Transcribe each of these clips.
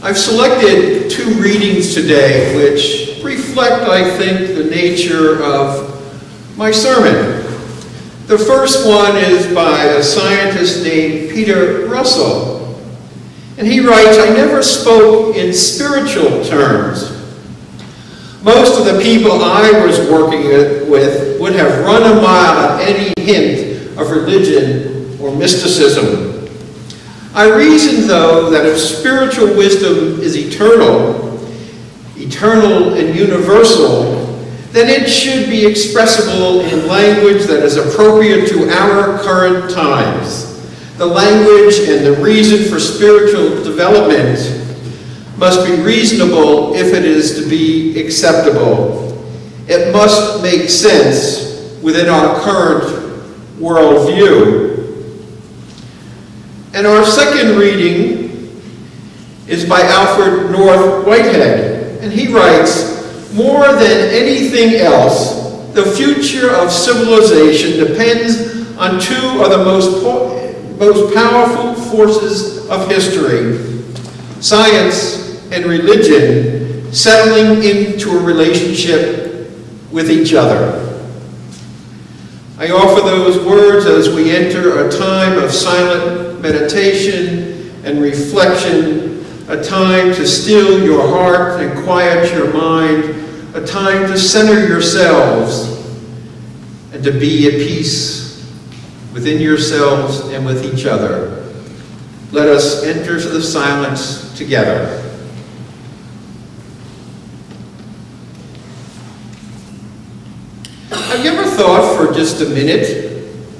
I've selected two readings today which reflect, I think, the nature of my sermon. The first one is by a scientist named Peter Russell. And he writes, "I never spoke in spiritual terms. Most of the people I was working with would have run a mile at any hint of religion or mysticism. I reasoned, though, that if spiritual wisdom is eternal and universal, then it should be expressible in language that is appropriate to our current times. The language and the reason for spiritual development must be reasonable if it is to be acceptable. It must make sense within our current worldview." And our second reading is by Alfred North Whitehead, and he writes, "More than anything else, the future of civilization depends on two of the most powerful forces of history, science and religion, settling into a relationship with each other." I offer those words as we enter a time of silent meditation and reflection, a time to still your heart and quiet your mind, a time to center yourselves and to be at peace within yourselves and with each other. Let us enter the silence together. Have you ever thought for just a minute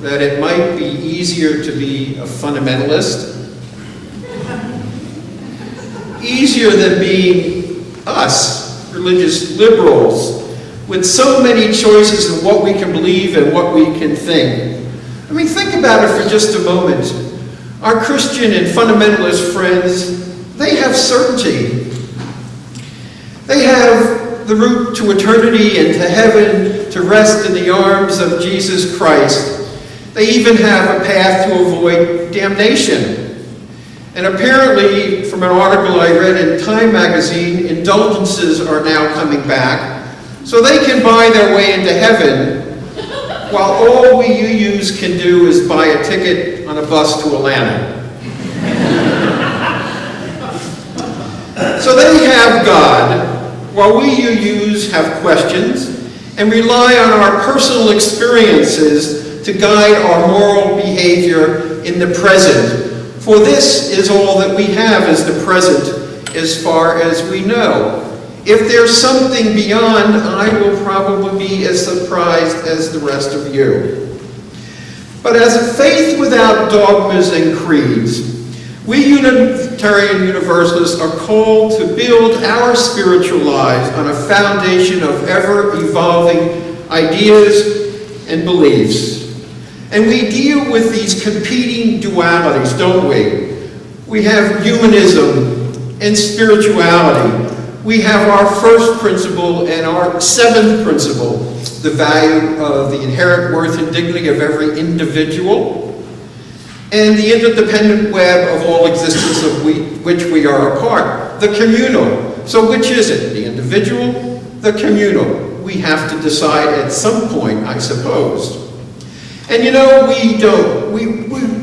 that it might be easier to be a fundamentalist? Easier than being us, religious liberals, with so many choices in what we can believe and what we can think. I mean, think about it for just a moment. Our Christian and fundamentalist friends, they have certainty. They have the route to eternity and to heaven, to rest in the arms of Jesus Christ. They even have a path to avoid damnation. And apparently, from an article I read in Time magazine, indulgences are now coming back, so they can buy their way into heaven, while all we UUs can do is buy a ticket on a bus to Atlanta. So they have God, while we UUs have questions and rely on our personal experiences to guide our moral behavior in the present. For this is all that we have is the present as far as we know. If there's something beyond, I will probably be as surprised as the rest of you. But as a faith without dogmas and creeds, we Unitarian Universalists are called to build our spiritual lives on a foundation of ever-evolving ideas and beliefs. And we deal with these competing dualities, don't we? We have humanism and spirituality. We have our first principle and our seventh principle, the value of the inherent worth and dignity of every individual, and the interdependent web of all existence of which we are a part, the communal. So which is it, the individual, the communal? We have to decide at some point, I suppose. And you know, we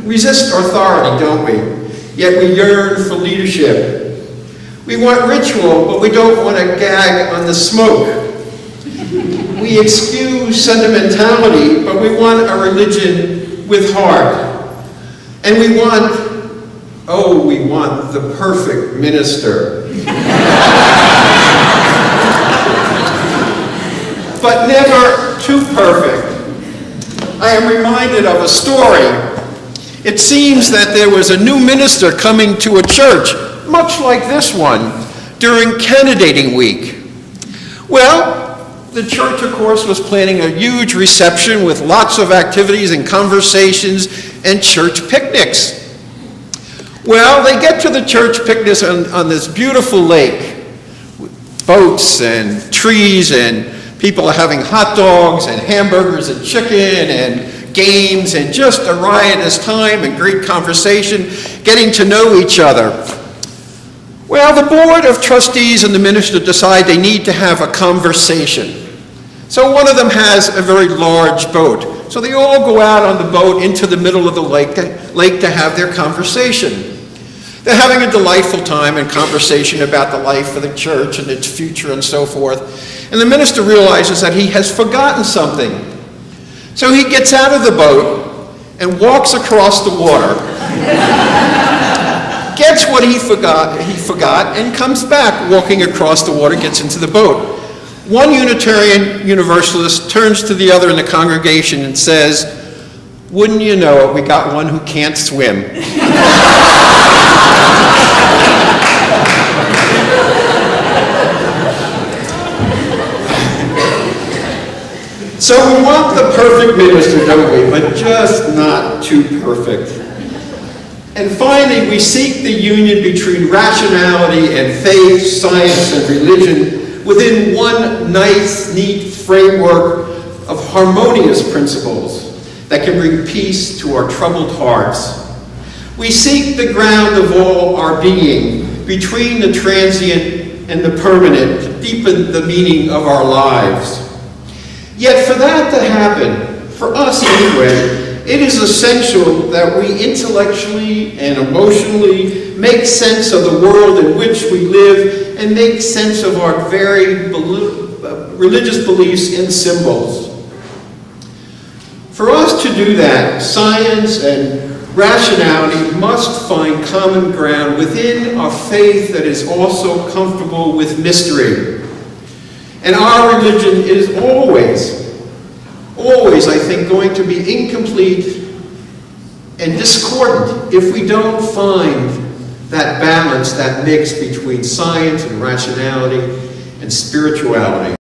resist authority, don't we? Yet we yearn for leadership. We want ritual, but we don't want to gag on the smoke. We excuse sentimentality, but we want a religion with heart. And we want the perfect minister. But never too perfect. I am reminded of a story. It seems that there was a new minister coming to a church, much like this one, during candidating week. Well, the church, of course, was planning a huge reception with lots of activities and conversations and church picnics. Well, they get to the church picnics on this beautiful lake, with boats and trees, and people are having hot dogs and hamburgers and chicken and games and just a riotous time and great conversation, getting to know each other. Well, Now the board of trustees and the minister decide they need to have a conversation. So one of them has a very large boat. So they all go out on the boat into the middle of the lake to have their conversation. They're having a delightful time and conversation about the life of the church and its future and so forth. And the minister realizes that he has forgotten something. So he gets out of the boat and walks across the water, gets what he forgot, and comes back walking across the water, gets into the boat. One Unitarian Universalist turns to the other in the congregation and says, "Wouldn't you know it, we got one who can't swim." So we want the perfect minister, don't we? But just not too perfect. And finally, we seek the union between rationality and faith, science and religion within one nice, neat framework of harmonious principles that can bring peace to our troubled hearts. We seek the ground of all our being, between the transient and the permanent, to deepen the meaning of our lives. Yet for that to happen, for us anyway, it is essential that we intellectually and emotionally make sense of the world in which we live and make sense of our very religious beliefs and symbols. For us to do that, science and rationality must find common ground within a faith that is also comfortable with mystery. And our religion is always, I think, going to be incomplete and discordant if we don't find that balance, that mix between science and rationality and spirituality.